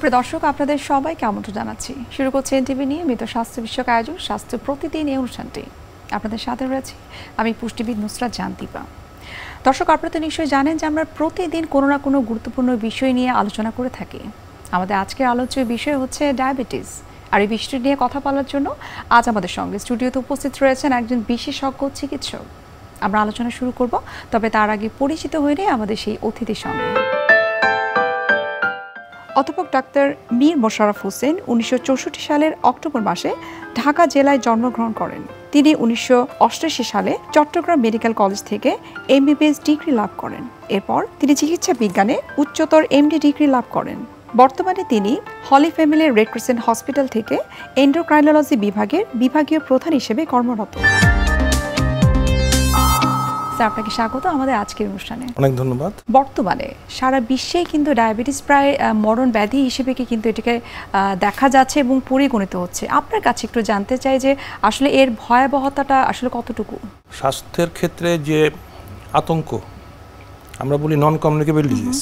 সুপ্রিয় দর্শক, আপনাদের সবাইকে আমন্ত্রণ জানাচ্ছি। শুরু করছে এনটিভি নিয়মিত স্বাস্থ্য বিষয়ক আয়োজন স্বাস্থ্য প্রতিদিন এই অনুষ্ঠানটি। আপনাদের সাথে রয়েছে আমি পুষ্টিবিদ নুসরাত জান্তিপা। দর্শক, আপনারা তো নিশ্চয়ই জানেন যে আমরা প্রতিদিন কোনো না কোনো গুরুত্বপূর্ণ বিষয় নিয়ে আলোচনা করে থাকি। আমাদের আজকের আলোচ্য বিষয় হচ্ছে ডায়াবেটিস। আর এই বিষয়টি নিয়ে কথা বলার জন্য আজ আমাদের সঙ্গে স্টুডিওতে উপস্থিত রয়েছেন একজন বিশেষজ্ঞ চিকিৎসক। আমরা আলোচনা শুরু করব, তবে তার আগে পরিচিত হয়ে নিয়ে আমাদের সেই অতিথির সঙ্গে। অধ্যাপক ডাক্তার মীর মোশাররফ হোসেন 1964 সালের অক্টোবর মাসে ঢাকা জেলায় জন্মগ্রহণ করেন। তিনি 1988 সালে চট্টগ্রাম মেডিকেল কলেজ থেকে এমবিবিএস ডিগ্রি লাভ করেন। এরপর তিনি চিকিৎসা বিজ্ঞানে উচ্চতর এমডি ডিগ্রি লাভ করেন। বর্তমানে তিনি হলি ফ্যামিলি রেড ক্রিসেন্ট হসপিটাল থেকে এন্ডোক্রাইনোলজি বিভাগের বিভাগীয় প্রধান হিসেবে কর্মরত। আপনাকে স্বাগত আমাদের আজকের অনুষ্ঠানে। অনেক ধন্যবাদ। বর্তমানে সারা বিশ্বে কিন্তু ডায়াবেটিস প্রায় মরণ ব্যাধি হিসেবে কিন্তু এটাকে দেখা যাচ্ছে এবং পরিগণিত হচ্ছে। আপনার কাছে একটু জানতে চাই যে আসলে এর ভয়াবহতাটা আসলে কতটুকু? স্বাস্থ্যের ক্ষেত্রে যে আতঙ্ক, আমরা বলি নন কমিউনিকেবল ডিজিজ,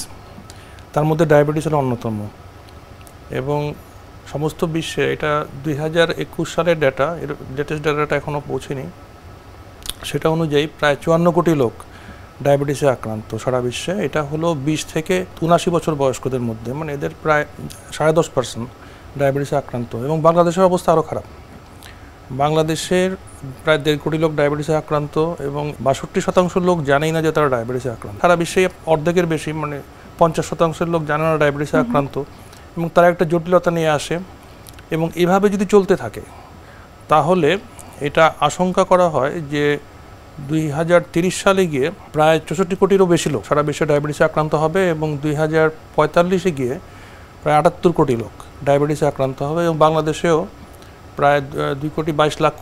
তার মধ্যে ডায়াবেটিস হলো অন্যতম। এবং সমস্ত বিশ্বে এটা 2021 সালের ডেটা, এর লেটেস্ট ডেটাটা এখনও পৌঁছেনি। সেটা অনুযায়ী প্রায় 54 কোটি লোক ডায়াবেটিসে আক্রান্ত সারা বিশ্বে। এটা হলো 20 থেকে 79 বছর বয়স্কদের মধ্যে, মানে এদের প্রায় 10.5% ডায়াবেটিসে আক্রান্ত। এবং বাংলাদেশের অবস্থা আরও খারাপ। বাংলাদেশের প্রায় 1.5 কোটি লোক ডায়াবেটিসে আক্রান্ত এবং 62% লোক জানেই না যে তারা ডায়াবেটিসে আক্রান্ত। সারা বিশ্বে অর্ধেকের বেশি, মানে 50% লোক জানে না ডায়াবেটিসে আক্রান্ত, এবং তারা একটা জটিলতা নিয়ে আসে। এবং এভাবে যদি চলতে থাকে তাহলে এটা আশঙ্কা করা হয় যে 2030 সালে গিয়ে প্রায় 64 কোটিরও বেশি লোক সারা বিশ্বে ডায়াবেটিসে আক্রান্ত হবে, এবং 2045-এ গিয়ে প্রায় 78 কোটি লোক ডায়াবেটিসে আক্রান্ত হবে। এবং বাংলাদেশেও প্রায় 2 কোটি 22 লাখ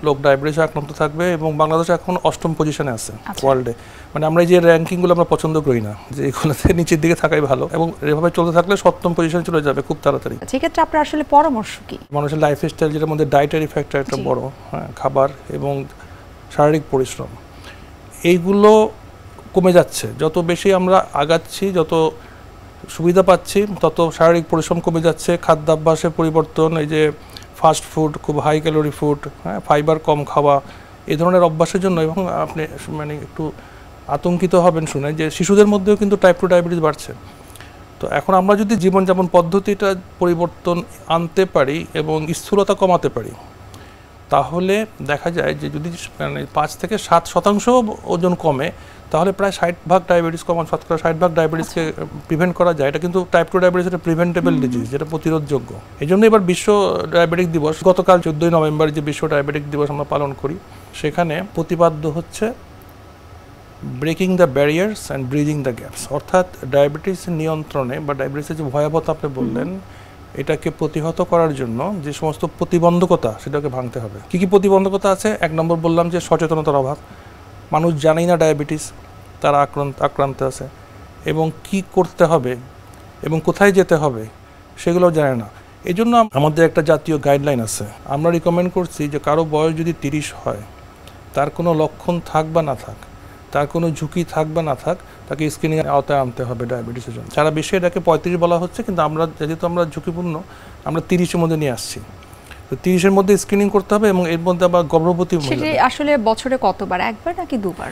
লোক ডায়াবেটিসে আক্রান্ত থাকবে। এবং বাংলাদেশ এখন 8ম পজিশনে আছে ওয়ার্ল্ডে। মানে আমরা এই যে র্যাঙ্কিংগুলো আমরা পছন্দ করি না, যে এগুলোতে নিচের দিকে থাকাই ভালো, এবং এভাবে চলতে থাকলে 7ম পজিশনে চলে যাবে খুব তাড়াতাড়ি। সেক্ষেত্রে আপনার আসলে পরামর্শ কি? মানুষের লাইফস্টাইল, যেটার মধ্যে ডায়েটারি ফ্যাক্টর একটা বড়, খাবার এবং শারীরিক পরিশ্রম, এইগুলো কমে যাচ্ছে। যত বেশি আমরা আগাচ্ছি, যত সুবিধা পাচ্ছি, তত শারীরিক পরিশ্রম কমে যাচ্ছে। খাদ্যাভ্যাসের পরিবর্তন, এই যে ফাস্ট ফুড, খুব হাই ক্যালোরি ফুড, ফাইবার কম খাওয়া, এই ধরনের অভ্যাসের জন্য। এবং আপনি মানে একটু আতঙ্কিত হবেন শুনে যে শিশুদের মধ্যেও কিন্তু টাইপ 2 ডায়াবেটিস বাড়ছে। তো এখন আমরা যদি জীবনযাপন পদ্ধতিটা পরিবর্তন আনতে পারি এবং স্থূলতা কমাতে পারি, তাহলে দেখা যায় যে যদি মানে 5 থেকে 7% ওজন কমে, তাহলে প্রায় 60% ডায়াবেটিস কমান, শতকরা 60% ডায়াবেটিসকে প্রিভেন্ট করা যায়। এটা কিন্তু টাইপ 2 ডায়াবেটিস একটা প্রিভেন্টেবল ডিজিজ, যেটা প্রতিরোধযোগ্য। এই জন্য এবার বিশ্ব ডায়াবেটিক দিবস, গতকাল 14 নভেম্বর যে বিশ্ব ডায়াবেটিক দিবস আমরা পালন করি, সেখানে প্রতিপাদ্য হচ্ছে breaking the barriers and bridging the gaps. অর্থাৎ ডায়াবেটিস নিয়ন্ত্রণে বা ডায়াবেটিসের যে ভয়াবহতা আপনি বললেন, এটাকে প্রতিহত করার জন্য যে সমস্ত প্রতিবন্ধকতা, সেটাকে ভাঙতে হবে। কী কী প্রতিবন্ধকতা আছে? 1 নম্বর বললাম যে সচেতনতার অভাব। মানুষ জানেই না ডায়াবেটিস তারা আক্রান্ত আছে, এবং কি করতে হবে এবং কোথায় যেতে হবে সেগুলোও জানে না। এই জন্য আমাদের একটা জাতীয় গাইডলাইন আছে। আমরা রিকমেন্ড করছি যে কারো বয়স যদি 30 হয়, তার কোনো লক্ষণ থাক বা না থাক, তার কোনো ঝুঁকি থাক বা না থাক, তাকে স্ক্রিনিংয়ের আওতায় আনতে হবে ডায়াবেটিসের জন্য। সারা বিশ্বে এটাকে 35 বলা হচ্ছে, কিন্তু আমরা যেহেতু আমরা ঝুঁকিপূর্ণ, আমরা 30-এর মধ্যে নিয়ে আসছি। তো 30-এর মধ্যে স্ক্রিনিং করতে হবে, এবং এর মধ্যে আবার গর্ভবতী মহিলা। আসলে বছরে কতবার, একবার নাকি দুবার?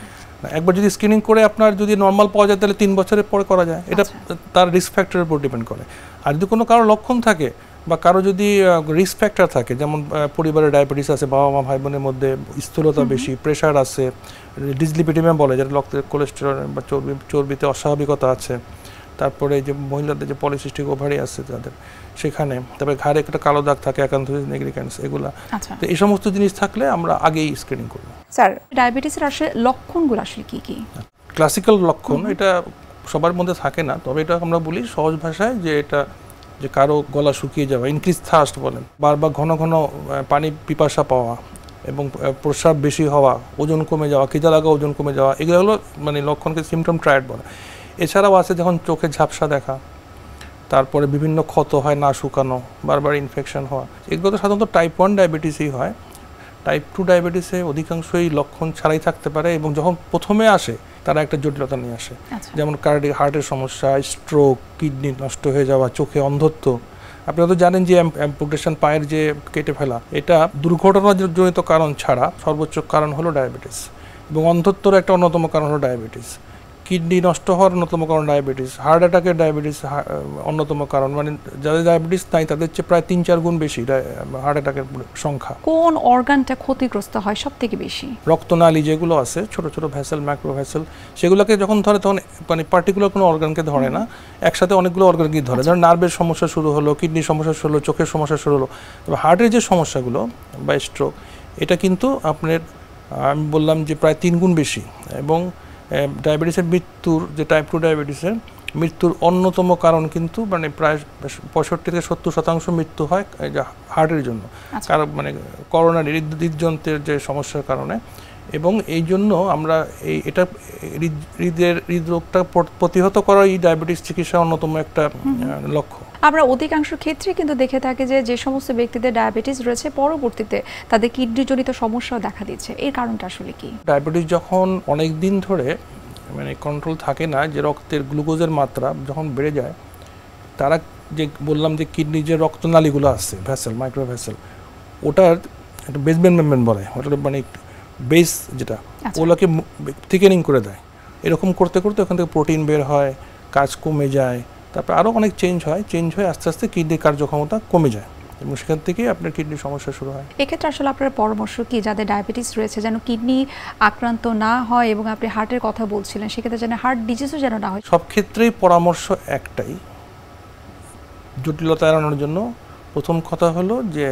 একবার যদি স্ক্রিনিং করে আপনার যদি নর্মাল পাওয়া যায়, তাহলে 3 বছরের পরে করা যায়। এটা তার রিস্ক ফ্যাক্টরের উপর ডিপেন্ড করে। আর যদি কোনো কারো লক্ষণ থাকে বা কারো যদি রিস্ক ফ্যাক্টর থাকে, যেমন পরিবারে ডায়াবেটিস আছে, বাবা মা ভাই বোনের মধ্যে স্থূলতা বেশি, প্রেশার আছে, ডিসলিপিডিমিয়া বলে, যেটা রক্তের কোলেস্টেরল বা চর্বিতে অস্বাভাবিকতা আছে, তারপরে যে মহিলাদের যে পলিসিস্টিক ওভারি আছে তাদের, সেখানে তারপরে ঘাড়ে একটা কালো দাগ থাকে, অ্যাকান্থোসিস নিগ্রিক্যান্স, এগুলা। তো এই সমস্ত জিনিস থাকলে আমরা আগেই স্ক্রিনিং করব। স্যার, ডায়াবেটিসের আসলে লক্ষণগুলো আসলে কি কি? ক্লাসিক্যাল লক্ষণ এটা সবার মধ্যে থাকে না, তবে এটা আমরা বলি সহজ ভাষায় যে এটা যে কারো গলা শুকিয়ে যাওয়া, ইনক্রিজ থার্স্ট বলেন, বারবার ঘন ঘন পানি পিপাসা পাওয়া, এবং প্রস্রাব বেশি হওয়া, ওজন কমে যাওয়া, খিদা লাগা, ওজন কমে যাওয়া, এগুলো হলো মানে লক্ষণকে সিমটম ট্রায়াড বলে। এছাড়াও আছে যখন চোখে ঝাপসা দেখা, তারপরে বিভিন্ন ক্ষত হয়, না শুকানো, বারবার ইনফেকশন হওয়া, এগুলো তো সাধারণত টাইপ 1 ডায়াবেটিসই হয়। টাইপ 2 ডায়াবেটিসে অধিকাংশই লক্ষণ ছাড়াই থাকতে পারে, এবং যখন প্রথমে আসে তারা একটা জটিলতা নিয়ে আসে, যেমন হার্টের সমস্যা, স্ট্রোক, কিডনি নষ্ট হয়ে যাওয়া, চোখে অন্ধত্ব, আপনারা তো জানেন যে অ্যাম্পুটেশন পায়ের যে কেটে ফেলা এটা দুর্ঘটনাজনিত কারণ ছাড়া সর্বোচ্চ কারণ হলো ডায়াবেটিস, এবং অন্ধত্বর একটা অন্যতম কারণ হলো ডায়াবেটিস, কিডনি নষ্ট হওয়ার অন্যতম কারণ ডায়াবেটিস, হার্ট অ্যাটাকের ডায়াবেটিস অন্যতম কারণ, মানে যাদের ডায়াবেটিস নাই তাদের চেয়ে প্রায় 3-4 গুণ বেশি হার্ট অ্যাটাকের সংখ্যা। কোন অর্গানটা ক্ষতিগ্রস্ত হয় সব থেকে বেশি? রক্তনালী যেগুলো আছে, ছোট ছোট ভেসেল, ম্যাক্রো ভেসেল, সেগুলোকে যখন ধরে তখন মানে পার্টিকুলার কোনো অর্গানকে ধরে না, একসাথে অনেকগুলো অর্গানকে ধরে। ধরেন নার্ভের সমস্যা শুরু হলো, কিডনির সমস্যা শুরু হলো, চোখের সমস্যা শুরু হলো। তবে হার্টের যে সমস্যাগুলো বা স্ট্রোক, এটা কিন্তু আপনার আমি বললাম যে প্রায় 3 গুণ বেশি, এবং ডায়াবেটিসের মৃত্যুর যে টাইপ 2 ডায়াবেটিসের মৃত্যুর অন্যতম কারণ কিন্তু মানে প্রায় 65-70% মৃত্যু হয় হার্টের জন্য, কারণ মানে করোনারি হৃদযন্ত্রের যে সমস্যার কারণে। এবং এই জন্য আমরা এটা হৃদরোগটা প্রতিহত করা এই ডায়াবেটিস চিকিৎসা অন্যতম একটা লক্ষ্য। আমরা অধিকাংশ ক্ষেত্রে কিন্তু দেখে থাকি যে সমস্ত ব্যক্তিদের ডায়াবেটিস রয়েছে পরবর্তীতে তাদের কিডনিজনিত সমস্যাও দেখা দিচ্ছে, এর কারণটা আসলে কি? ডায়াবেটিস যখন অনেক দিন ধরে মানে কন্ট্রোল থাকে না, যে রক্তের গ্লুকোজের মাত্রা যখন বেড়ে যায়, তারা যে বললাম যে কিডনির যে রক্তনালীগুলো আছে, ভেসেল, মাইক্রো ভেসেল, ওটার একটা বেসমেন্ট মেমব্রেন বলে, ওটার মানে বেস যেটা, ওগুলোকে থিকেনিং করে দেয়। এরকম করতে করতে ওখান থেকে প্রোটিন বের হয়, কাজ কমে যায়, তারপর আরও অনেক চেঞ্জ হয়ে আস্তে আস্তে কিডনির কার্যক্ষমতা কমে যায়, এবং সেখান থেকেই আপনার কিডনির সমস্যা শুরু হয়। এক্ষেত্রে আসলে আপনার পরামর্শ কি, যাদের ডায়াবেটিস রয়েছে যেন কিডনি আক্রান্ত না হয়, এবং আপনি হার্টের কথা বলছিলেন সেক্ষেত্রে যেন হার্ট ডিজিজও যেন না হয়? সব ক্ষেত্রেই পরামর্শ একটাই, জটিলতা এড়ানোর জন্য প্রথম কথা হলো যে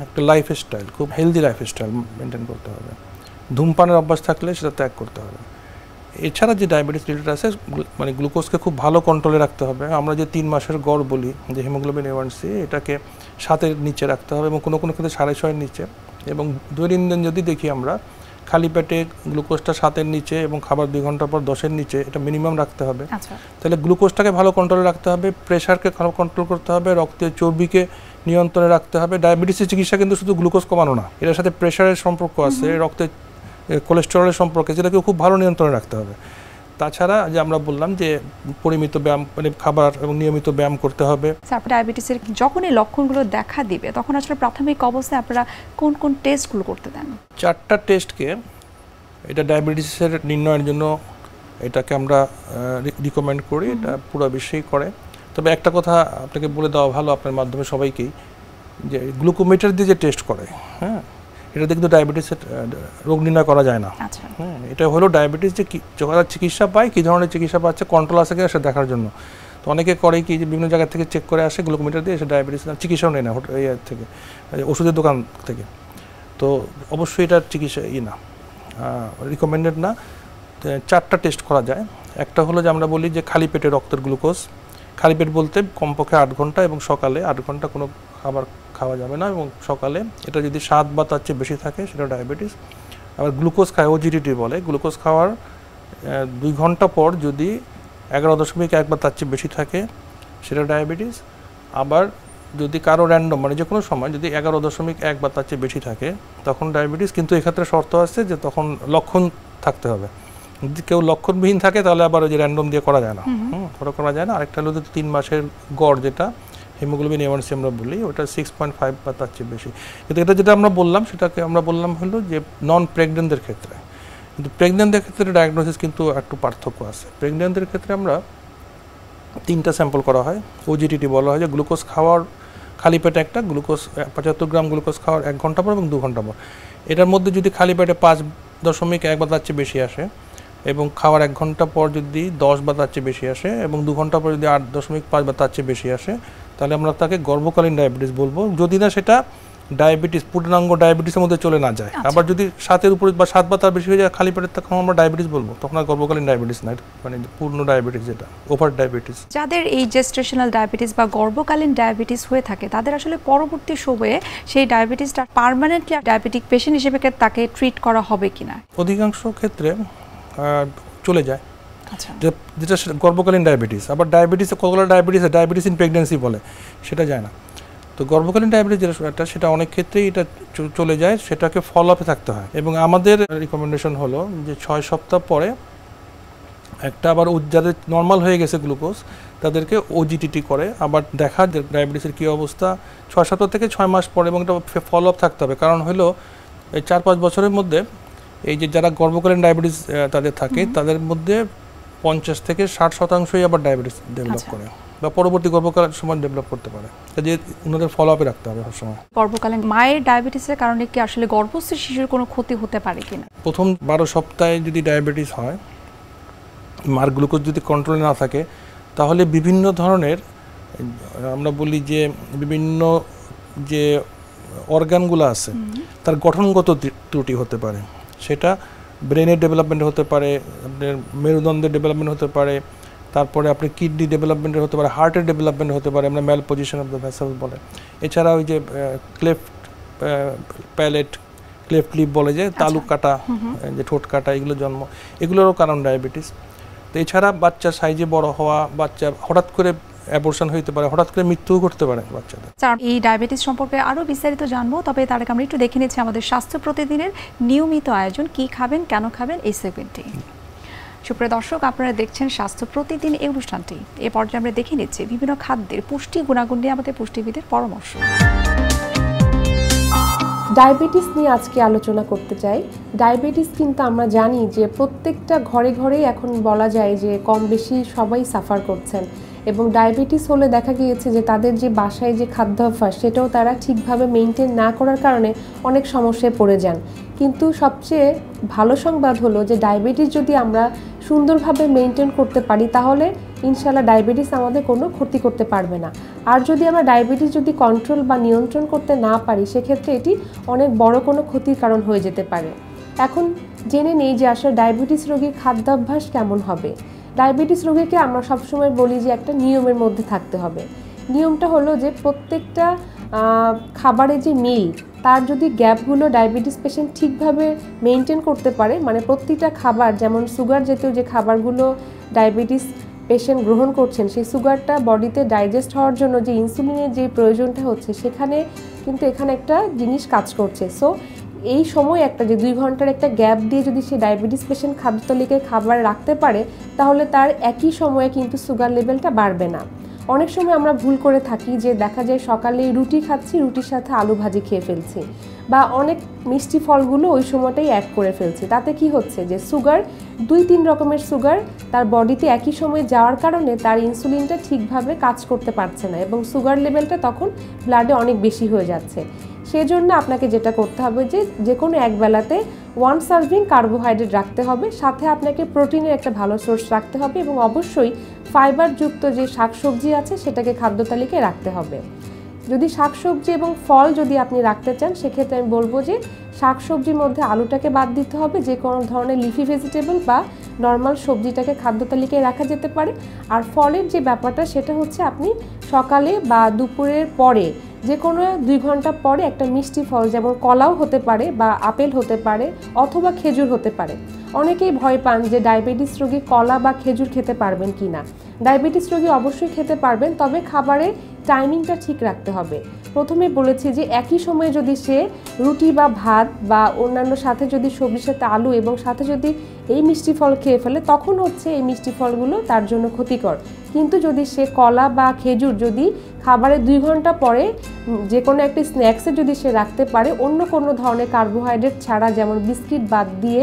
একটা লাইফস্টাইল, খুব হেলদি লাইফস্টাইল মেনটেন করতে হবে। ধূমপানের অভ্যাস থাকলে সেটা ত্যাগ করতে হবে। এছাড়া যে ডায়াবেটিস রিলেটেড আছে, মানে গ্লুকোজকে খুব ভালো কন্ট্রোলে রাখতে হবে। আমরা যে 3 মাসের গড় বলি, যে হিমোগ্লোবিন A1C, এটাকে 7-এর নিচে রাখতে হবে, এবং কোনো কোনো ক্ষেত্রে 6.5-এর নিচে। এবং দৈনন্দিন যদি দেখি আমরা, খালি পেটে গ্লুকোজটা 7-এর নিচে এবং খাবার 2 ঘন্টা পর 10-এর নিচে, এটা মিনিমাম রাখতে হবে। তাহলে গ্লুকোজটাকে ভালো কন্ট্রোলে রাখতে হবে, প্রেশারকে ভালো কন্ট্রোল করতে হবে, রক্তের চর্বিকে নিয়ন্ত্রণে রাখতে হবে। ডায়াবেটিসের চিকিৎসা কিন্তু শুধু গ্লুকোজ কমানো না, এটার সাথে প্রেশারের সম্পর্ক আছে, রক্তের কোলেস্টেরলের সম্পর্কে, যেটাকে খুব ভালো নিয়ন্ত্রণে রাখতে হবে। তাছাড়া যে আমরা বললাম যে পরিমিত ব্যায়াম, মানে খাবার এবং নিয়মিত ব্যায়াম করতে হবে। ডায়াবেটিসের যখন এই লক্ষণগুলো দেখা দিবে তখন আসলে প্রাথমিক অবস্থায় আপনারা কোন কোন টেস্টগুলো করতে দেন? 4টা টেস্টকে এটা ডায়াবেটিসের নির্ণয়ের জন্য এটাকে আমরা রিকমেন্ড করি, এটা পুরো বিশ্বেই করে। তবে একটা কথা আপনাকে বলে দেওয়া ভালো আপনার মাধ্যমে সবাইকেই, যে গ্লুকোমিটার দিয়ে যে টেস্ট করে, হ্যাঁ, এটা দিয়ে কিন্তু ডায়াবেটিসের রোগ নির্ণয় করা যায় না। হ্যাঁ, এটা হলো ডায়াবেটিস যে যারা চিকিৎসা পায়, কী ধরনের চিকিৎসা পাচ্ছে, কন্ট্রোল আছে কিনা সেটা দেখার জন্য। তো অনেকে করে কি, যে বিভিন্ন জায়গা থেকে চেক করে আসে গ্লুকোমিটার দিয়ে, এসে ডায়াবেটিস চিকিৎসাও নেয় না থেকে, ওষুধের দোকান থেকে। তো অবশ্যই এটা চিকিৎসা না, রিকমেন্ডেড না। 4টা টেস্ট করা যায়। একটা হলো যে আমরা বলি যে খালি পেটে রক্তের গ্লুকোজ, খালি পেট বলতে কমপক্ষে 8 ঘন্টা, এবং সকালে 8 ঘন্টা কোনো খাবার খাওয়া যাবে না, এবং সকালে এটা যদি 7 বা তার চেয়ে বেশি থাকে সেটা ডায়াবেটিস। আবার গ্লুকোজ খায়, ওজিডিটি বলে, গ্লুকোজ খাওয়ার 2 ঘন্টা পর যদি 11.1 বা তার চেয়ে বেশি থাকে সেটা ডায়াবেটিস। আবার যদি কারো র্যান্ডম, মানে যে কোনো সময় যদি 11.1 বা তার চেয়ে বেশি থাকে তখন ডায়াবেটিস, কিন্তু এক্ষেত্রে শর্ত আছে যে তখন লক্ষণ থাকতে হবে। যদি কেউ লক্ষণবিহীন থাকে তাহলে আবার ওই যে র্যান্ডম দিয়ে করা যায় না, ওটা করা যায় না। আরেকটা হলো 3 মাসের গড়, যেটা হিমোগ্লোবিন A1C আমরা বলি, ওটা 6.5 বা তার চেয়ে বেশি। কিন্তু এটা যেটা আমরা বললাম, সেটাকে আমরা বললাম হলো যে নন প্রেগনেন্টদের ক্ষেত্রে। কিন্তু প্রেগনেন্টদের ক্ষেত্রে ডায়াগনোসিস কিন্তু একটু পার্থক্য আছে। প্রেগনেন্টদের ক্ষেত্রে আমরা 3টা স্যাম্পল করা হয়, ওজিডিটি বলা হয়, যে গ্লুকোজ খাওয়ার খালি পেটে একটা গ্লুকোজ 75 গ্রাম গ্লুকোজ খাওয়ার 1 ঘন্টা পর এবং 2 ঘন্টা পর। এটার মধ্যে যদি খালি পেটে 5.1 বা তার চেয়ে বেশি আসে, এবং খাওয়ার 1 ঘন্টা পর যদি 10 বা তার চেয়ে বেশি আসে, এবং 2 ঘন্টা পর যদি 8.5 বা তার চেয়ে বেশি আসে, তাহলে আমরা তাকে গর্ভকালীন ডায়াবেটিস বলবো, যদি না সেটা ডায়াবেটিস পূর্ণাঙ্গ ডায়াবেটিসের মধ্যে চলে না যায়। আবার যদি 7-এর উপরে বা 7 বা তার বেশি হয়ে যায় খালি পেটের, তখন আমরা ডায়াবেটিস বলবো, তখন আর গর্ভকালীন ডায়াবেটিস না, মানে পূর্ণ ডায়াবেটিস, যেটা ওভার ডায়াবেটিস। যাদের এই জেস্টেশনাল ডায়াবেটিস বা গর্ভকালীন ডায়াবেটিস হয়ে থাকে, তাদের আসলে পরবর্তী সময়ে সেই ডায়াবেটিসটা পার্মানেন্টলি ডায়াবেটিক পেশেন্ট হিসেবে তাকে ট্রিট করা হবে কিনা? অধিকাংশ ক্ষেত্রে চলে যায়, যেটা গর্ভকালীন ডায়াবেটিস। আবার ডায়াবেটিস, কতগুলো ডায়াবেটিস ইন প্রেগনেন্সি বলে, সেটা যায় না। তো গর্ভকালীন ডায়াবেটিস যেটা, সেটা অনেক ক্ষেত্রেই এটা চলে যায়, সেটাকে ফলো আপে থাকতে হয়। এবং আমাদের রিকমেন্ডেশন হলো যে 6 সপ্তাহ পরে একটা আবার যাদের নর্মাল হয়ে গেছে গ্লুকোজ তাদেরকে ওজিটিটি করে, আবার দেখা যে ডায়াবেটিসের কী অবস্থা 6-7 থেকে 6 মাস পরে, এবং এটা ফলো আপ থাকতে হবে। কারণ হলো এই 4-5 বছরের মধ্যে এই যে যারা গর্ভকালীন ডায়াবেটিস তাদের থাকে তাদের মধ্যে 50 থেকে 60% আবার ডায়াবেটিস ডেভেলপ করে বা পরবর্তী গর্ভকালীন সময় ডেভেলপ করতে পারে। যে ওনাদের ফলো আপে রাখতে হবে সবসময়। গর্ভকালীন মায়ের ডায়াবেটিসের কারণে কি আসলে গর্ভস্থ শিশুর কোনো ক্ষতি হতে পারে কিনা? প্রথম 12 সপ্তাহে যদি ডায়াবেটিস হয়, মার গ্লুকোজ যদি কন্ট্রোলে না থাকে, তাহলে বিভিন্ন ধরনের আমরা বলি যে বিভিন্ন যে অর্গানগুলো আছে তার গঠনগত ত্রুটি হতে পারে। সেটা ব্রেনের ডেভেলপমেন্ট হতে পারে, আপনার মেরুদণ্ডের ডেভেলপমেন্ট হতে পারে, তারপরে আপনি কিডনি ডেভেলপমেন্টের হতে পারে, হার্টের ডেভেলপমেন্ট হতে পারে, আমরা ম্যাল পজিশন অফ দ্য ভেসেল বলে। এছাড়া ওই যে ক্লেফট প্যালেট, ক্লেফট লিপ বলে যে তালুক কাটা, যে ঠোঁট কাটা, এগুলো জন্ম, এগুলোরও কারণ ডায়াবেটিস। তো এছাড়া বাচ্চার সাইজে বড় হওয়া, বাচ্চা হঠাৎ করে অ্যাবর্শন হইতে পারে, হঠাৎ করে মৃত্যুও ঘটতে পারে বাচ্চাদের। এই ডায়াবেটিস সম্পর্কে আরও বিস্তারিত জানবো, তবে তার আগে আমরা একটু দেখে নিচ্ছি আমাদের স্বাস্থ্য প্রতিদিনের নিয়মিত আয়োজন, কি খাবেন কেন খাবেন এই সেগমেন্টটি। সুপ্রিয় দর্শক, আপনারা দেখছেন স্বাস্থ্য প্রতিদিন এই অনুষ্ঠানটি। এ পর্যায়ে আমরা দেখে নিচ্ছি বিভিন্ন খাদ্যের পুষ্টি গুণাগুণ নিয়ে আমাদের পুষ্টিবিদের পরামর্শ। ডায়াবেটিস নিয়ে আজকে আলোচনা করতে চাই। ডায়াবেটিস কিন্তু আমরা জানি যে প্রত্যেকটা ঘরে ঘরেই এখন বলা যায় যে কম বেশি সবাই সাফার করছেন, এবং ডায়াবেটিস হলে দেখা গিয়েছে যে তাদের যে বাসায় যে খাদ্যাভ্যাস সেটাও তারা ঠিকভাবে মেনটেন না করার কারণে অনেক সমস্যায় পড়ে যান। কিন্তু সবচেয়ে ভালো সংবাদ হলো যে ডায়াবেটিস যদি আমরা সুন্দরভাবে মেনটেন করতে পারি তাহলে ইনশাআল্লাহ ডায়াবেটিস আমাদের কোনো ক্ষতি করতে পারবে না। আর যদি আমরা ডায়াবেটিস যদি কন্ট্রোল বা নিয়ন্ত্রণ করতে না পারি, সেক্ষেত্রে এটি অনেক বড় কোনো ক্ষতির কারণ হয়ে যেতে পারে। এখন জেনে নেই যে আসলে ডায়াবেটিস রোগীর খাদ্যাভ্যাস কেমন হবে। ডায়াবেটিস রোগীকে আমরা সবসময় বলি যে একটা নিয়মের মধ্যে থাকতে হবে। নিয়মটা হলো যে প্রত্যেকটা খাবারের যে মিল তার যদি গ্যাপগুলো ডায়াবেটিস পেশেন্ট ঠিকভাবে মেনটেন করতে পারে, মানে প্রতিটা খাবার, যেমন সুগার জাতীয় যে খাবারগুলো ডায়াবেটিস পেশেন্ট গ্রহণ করছেন, সেই সুগারটা বডিতে ডাইজেস্ট হওয়ার জন্য যে ইনসুলিনের যে প্রয়োজনটা হচ্ছে, সেখানে কিন্তু এখানে একটা জিনিস কাজ করছে। সো এই সময় একটা যে 2 ঘন্টার একটা গ্যাপ দিয়ে যদি সে ডায়াবেটিস পেশেন্ট খাদ্য তালিকায় খাবার রাখতে পারে, তাহলে তার একই সময়ে কিন্তু সুগার লেভেলটা বাড়বে না। অনেক সময় আমরা ভুল করে থাকি যে দেখা যায় সকালে রুটি খাচ্ছি, রুটির সাথে আলু ভাজি খেয়ে ফেলছি, বা অনেক মিষ্টি ফলগুলো ওই সময়টাই অ্যাড করে ফেলছি। তাতে কি হচ্ছে যে সুগার, 2-3 রকমের সুগার তার বডিতে একই সময়ে যাওয়ার কারণে তার ইনসুলিনটা ঠিকভাবে কাজ করতে পারছে না, এবং সুগার লেভেলটা তখন ব্লাডে অনেক বেশি হয়ে যাচ্ছে। সেজন্য আপনাকে যেটা করতে হবে যে কোনো এক বেলাতে 1 সার্ভিং কার্বোহাইড্রেট রাখতে হবে, সাথে আপনাকে প্রোটিনের একটা ভালো সোর্স রাখতে হবে, এবং অবশ্যই ফাইবারযুক্ত যে শাকসবজি আছে সেটাকে খাদ্য তালিকায় রাখতে হবে। যদি শাকসবজি এবং ফল যদি আপনি রাখতে চান, সেক্ষেত্রে আমি বলবো যে শাকসবজির মধ্যে আলুটাকে বাদ দিতে হবে। যে কোনো ধরনের লিফি ভেজিটেবল বা নর্মাল সবজিটাকে খাদ্য তালিকায় রাখা যেতে পারে। আর ফলের যে ব্যাপারটা, সেটা হচ্ছে আপনি সকালে বা দুপুরের পরে যে কোনো 2 ঘন্টা পরে একটা মিষ্টি ফল, যেমন কলাও হতে পারে বা আপেল হতে পারে অথবা খেজুর হতে পারে। অনেকেই ভয় পান যে ডায়াবেটিস রোগী কলা বা খেজুর খেতে পারবেন কি না। ডায়াবেটিস রোগী অবশ্যই খেতে পারবেন, তবে খাবারের টাইমিংটা ঠিক রাখতে হবে। প্রথমে বলেছি যে একই সময়ে যদি সে রুটি বা ভাত বা অন্যান্য সাথে যদি সবজির সাথে আলু এবং সাথে যদি এই মিষ্টি ফল খেয়ে ফেলে, তখন হচ্ছে এই মিষ্টি ফলগুলো তার জন্য ক্ষতিকর। কিন্তু যদি সে কলা বা খেজুর যদি খাবারের 2 ঘন্টা পরে যে কোনো একটি স্ন্যাক্সে যদি সে রাখতে পারে, অন্য কোনো ধরনের কার্বোহাইড্রেট ছাড়া, যেমন বিস্কিট বাদ দিয়ে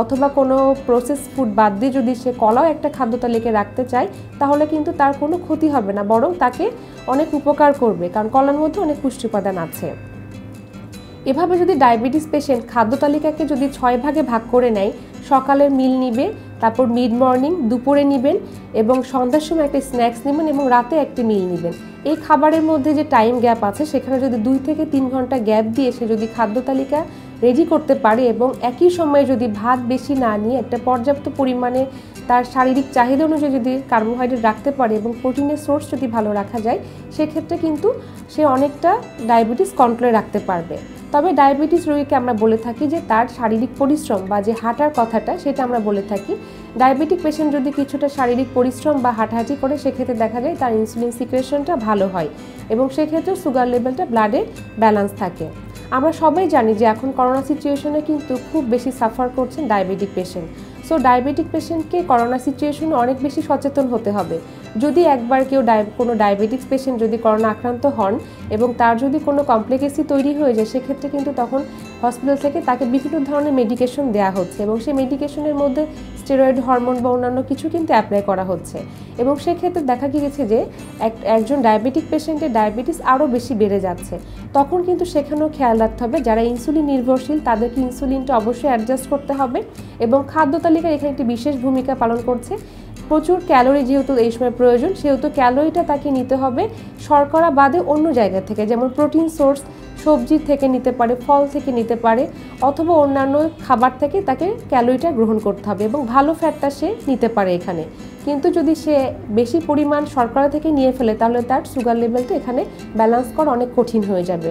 অথবা কোনো প্রসেস ফুড বাদ দিয়ে যদি সে কলাও একটা খাদ্য তালিকায় রাখতে চায়, তাহলে কিন্তু তার কোনো ক্ষতি হবে না, বরং তাকে অনেক উপকার করবে, কারণ কলার মধ্যে অনেক পুষ্টি উপাদান আছে। এভাবে যদি ডায়াবেটিস পেশেন্ট খাদ্য তালিকাকে যদি 6 ভাগে ভাগ করে নেয়, সকালের মিল নিবে, তারপর মিড মর্নিং দুপুরে নেবেন, এবং সন্ধ্যার সময় একটা স্ন্যাক্স নেবেন, এবং রাতে একটি মিল নেবেন। এই খাবারের মধ্যে যে টাইম গ্যাপ আছে, সেখানে যদি 2 থেকে 3 ঘন্টা গ্যাপ দিয়ে সে যদি খাদ্য তালিকা রেডি করতে পারে, এবং একই সময়ে যদি ভাত বেশি না নিয়ে একটা পর্যাপ্ত পরিমাণে তার শারীরিক চাহিদা অনুযায়ী যদি কার্বোহাইড্রেট রাখতে পারে এবং প্রোটিনের সোর্স যদি ভালো রাখা যায়, সেক্ষেত্রে কিন্তু সে অনেকটা ডায়াবেটিস কন্ট্রোলে রাখতে পারবে। তবে ডায়াবেটিস রোগীকে আমরা বলে থাকি যে তার শারীরিক পরিশ্রম বা যে হাঁটার কথাটা, সেটা আমরা বলে থাকি। ডায়াবেটিক পেশেন্ট যদি কিছুটা শারীরিক পরিশ্রম বা হাঁটাহাঁটি করে, সেক্ষেত্রে দেখা যায় তার ইনসুলিন সিক্রেশনটা ভালো হয়, এবং সেক্ষেত্রে সুগার লেভেলটা ব্লাডে ব্যালেন্স থাকে। আমরা সবাই জানি যে এখন করোনা সিচুয়েশনে কিন্তু খুব বেশি সাফার করছেন ডায়াবেটিক পেশেন্ট। সো ডায়াবেটিক পেশেন্টকে করোনা সিচুয়েশনে অনেক বেশি সচেতন হতে হবে। যদি একবার কেউ কোনো ডায়াবেটিক্স পেশেন্ট যদি করোনা আক্রান্ত হন এবং তার যদি কোনো কমপ্লিকেসি তৈরি হয়ে যায়, সেক্ষেত্রে কিন্তু তখন হসপিটাল থেকে তাকে বিভিন্ন ধরনের মেডিকেশন দেওয়া হচ্ছে এবং সেই মেডিকেশনের মধ্যে স্টেরয়েড, হরমোন বা অন্যান্য কিছু কিন্তু অ্যাপ্লাই করা হচ্ছে। এবং সেক্ষেত্রে দেখা গিয়েছে যে একজন ডায়াবেটিক পেশেন্টের ডায়াবেটিস আরও বেশি বেড়ে যাচ্ছে। তখন কিন্তু সেখানেও খেয়াল রাখতে হবে, যারা ইনসুলিন নির্ভরশীল তাদেরকে ইনসুলিনটা অবশ্যই অ্যাডজাস্ট করতে হবে। এবং খাদ্য তালিকার এখানে একটি বিশেষ ভূমিকা পালন করছে। প্রচুর ক্যালোরি যেহেতু এই সময় প্রয়োজন, সেহেতু ক্যালোরিটা তাকে নিতে হবে শর্করা বাদে অন্য জায়গা থেকে, যেমন প্রোটিন সোর্স সবজি থেকে নিতে পারে, ফল থেকে নিতে পারে, অথবা অন্যান্য খাবার থেকে তাকে ক্যালোরিটা গ্রহণ করতে হবে এবং ভালো ফ্যাটটা সে নিতে পারে এখানে। কিন্তু যদি সে বেশি পরিমাণ শর্করা থেকে নিয়ে ফেলে তাহলে তার সুগার লেভেলটা এখানে ব্যালেন্স করা অনেক কঠিন হয়ে যাবে।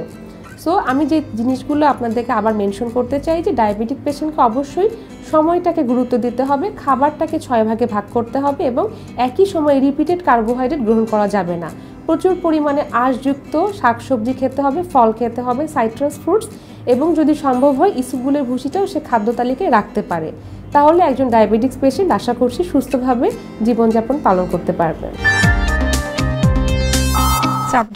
সো আমি যে জিনিসগুলো আপনাদেরকে আবার মেনশন করতে চাই যে ডায়াবেটিক পেশেন্টকে অবশ্যই সময়টাকে গুরুত্ব দিতে হবে, খাবারটাকে 6 ভাগে ভাগ করতে হবে এবং একই সময়ে রিপিটেড কার্বোহাইড্রেট গ্রহণ করা যাবে না। প্রচুর পরিমাণে আঁশযুক্ত শাকসবজি খেতে হবে, ফল খেতে হবে, সাইট্রাস ফ্রুটস, এবং যদি সম্ভব হয় ইসবগুলের ভুসিটাও সে খাদ্য তালিকায় রাখতে পারে। তাহলে একজন ডায়াবেটিক্স পেশেন্ট আশা করছি সুস্থভাবে জীবনযাপন পালন করতে পারবে।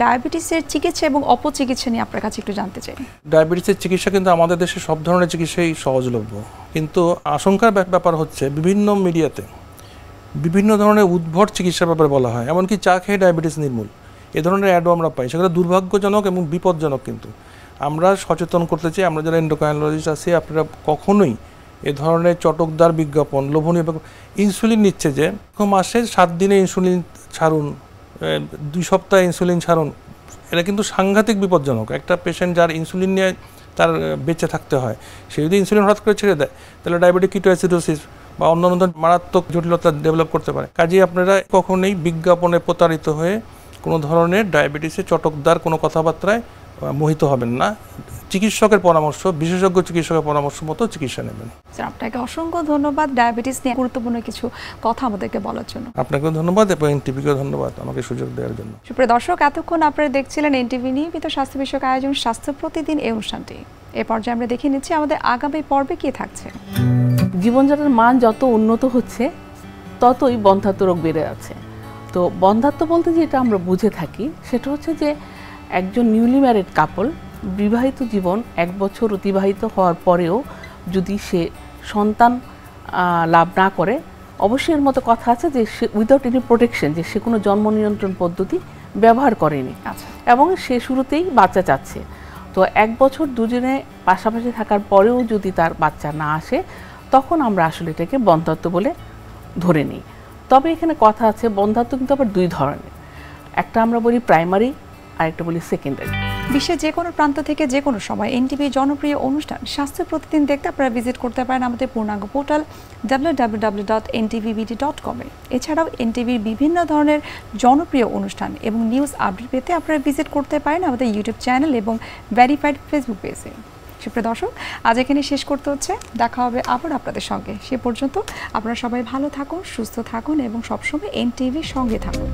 ডায়াবেটিসের চিকিৎসা এবং অপচিকিৎসা নিয়ে আপনার কাছে একটু জানতে চাই। ডায়াবেটিসের চিকিৎসা কিন্তু আমাদের দেশে সব ধরনের চিকিৎসাই সহজলভ্য, কিন্তু আশঙ্কার ব্যাপার হচ্ছে বিভিন্ন মিডিয়াতে বিভিন্ন ধরনের উদ্ভট চিকিৎসার ব্যাপারে বলা হয়, এমনকি চা খেয়ে ডায়াবেটিস নির্মূল, এ ধরনের অ্যাডও আমরা পাই। সেগুলো দুর্ভাগ্যজনক এবং বিপজ্জনক। কিন্তু আমরা সচেতন করতে চাই, আমরা যারা এন্ডোক্রাইনোলজিস্ট আছি, আপনারা কখনোই এ ধরনের চটকদার বিজ্ঞাপন, লোভনীয় ইনসুলিন নিচ্ছে যে মাসে 7 দিনে ইনসুলিন ছাড়ুন, 2 সপ্তাহে ইনসুলিন ছাড়ুন, এটা কিন্তু সাংঘাতিক বিপজ্জনক। একটা পেশেন্ট যার ইনসুলিন নিয়ে তার বেঁচে থাকতে হয়, সে যদি ইনসুলিন হঠাৎ করে ছেড়ে দেয় তাহলে ডায়াবেটিক কিটোঅ্যাসিডোসিস বা অন্যান্য মারাত্মক জটিলতা ডেভেলপ করতে পারে। কাজেই আপনারা কখনোই বিজ্ঞাপনে প্রতারিত হয়ে কোনো ধরনের ডায়াবেটিসে চটকদার কোনো কথাবার্তায় মোহিত হবেন না। চিকিৎসকের পরামর্শ, বিশেষজ্ঞ চিকিৎসকের পরামর্শ মতো চিকিৎসা নেবেন। আপনাকে অসংখ্য ধন্যবাদ ডায়াবেটিস নিয়ে গুরুত্বপূর্ণ কিছু কথা আমাদেরকে বলার জন্য। আপনাকেও ধন্যবাদ এবং এনটিভিকেও ধন্যবাদ আমাকে সুযোগ দেওয়ার জন্য। সুপ্রিয় দর্শক, এতক্ষণ আপনারা দেখছিলেন এনটিভি নিয়মিত স্বাস্থ্য বিষয়ক আয়োজন স্বাস্থ্য প্রতিদিন এই অনুষ্ঠানটি। এ পর্যায়ে আমরা দেখে নিচ্ছি আমাদের আগামী পর্বে কি থাকছে। জীবনযাত্রার মান যত উন্নত হচ্ছে ততই বন্ধ্যাত্ব রোগ বেড়ে যাচ্ছে। তো বন্ধ্যাত্ব বলতে যেটা আমরা বুঝে থাকি সেটা হচ্ছে যে একজন নিউলি ম্যারিড কাপল বিবাহিত জীবন 1 বছর অতিবাহিত হওয়ার পরেও যদি সে সন্তান লাভ না করে, অবশ্যই এর মতো কথা আছে যে সে উইদাউট এনি প্রোটেকশন, যে সে কোনো জন্ম নিয়ন্ত্রণ পদ্ধতি ব্যবহার করেনি এবং সে শুরুতেই বাচ্চা চাচ্ছে। তো 1 বছর দুজনে পাশাপাশি থাকার পরেও যদি তার বাচ্চা না আসে, তখন আমরা আসলে এটাকে বন্ধ্যাত্ব বলে ধরে নিই। তবে এখানে কথা আছে, বন্ধ্যাত্ব কিন্তু আবার 2 ধরনের, একটা আমরা বলি প্রাইমারি আর একটা বলি সেকেন্ডারি। বিশ্বের যে কোনো প্রান্ত থেকে যে কোনো সময় এনটিভির জনপ্রিয় অনুষ্ঠান স্বাস্থ্য প্রতিদিন দেখতে আপনারা ভিজিট করতে পারেন আমাদের পূর্ণাঙ্গ পোর্টাল www.ntvbd.com এ। এছাড়াও এনটিভির বিভিন্ন ধরনের জনপ্রিয় অনুষ্ঠান এবং নিউজ আপডেট পেতে আপনারা ভিজিট করতে পারেন আমাদের ইউটিউব চ্যানেল এবং ভেরিফাইড ফেসবুক পেজে। সুপ্রিয় দর্শক, আজ এখানে শেষ করতে হচ্ছে, দেখা হবে আবার আপনাদের সঙ্গে। সে পর্যন্ত আপনারা সবাই ভালো থাকুন, সুস্থ থাকুন এবং সবসময় এনটিভির সঙ্গে থাকুন।